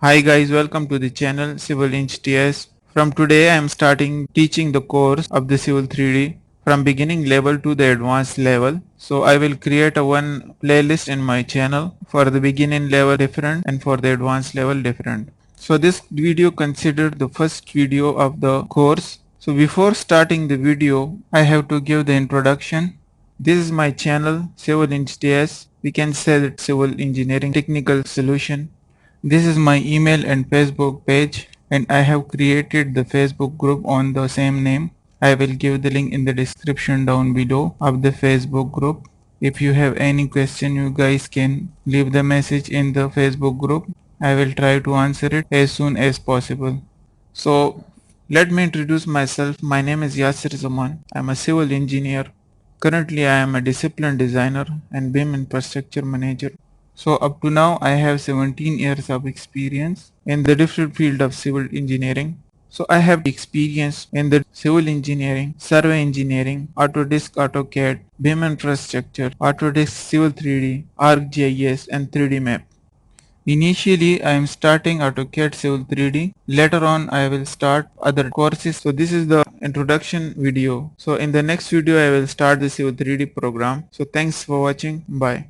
Hi guys, welcome to the channel Civil Eng TS. From today I am starting teaching the course of the Civil 3D from beginning level to the advanced level. So I will create a one playlist in my channel for the beginning level different and for the advanced level different. So this video considered the first video of the course. So before starting the video, I have to give the introduction. This is my channel Civil Eng TS. We can say that Civil Engineering Technical Solution. This is my email and Facebook page, and I have created the Facebook group on the same name. I will give the link in the description down below of the Facebook group. If you have any question, you guys can leave the message in the Facebook group. I will try to answer it as soon as possible. So let me introduce myself. My name is Yasir Zaman. I am a civil engineer. Currently I am a discipline designer and BIM infrastructure manager. So up to now I have 17 years of experience in the different field of civil engineering. So I have experience in the civil engineering, survey engineering, Autodesk AutoCAD, BIM infrastructure, Autodesk Civil 3D, ArcGIS and 3D Map. Initially I am starting AutoCAD Civil 3D. Later on I will start other courses. So this is the introduction video. So in the next video I will start the Civil 3D program. So thanks for watching. Bye.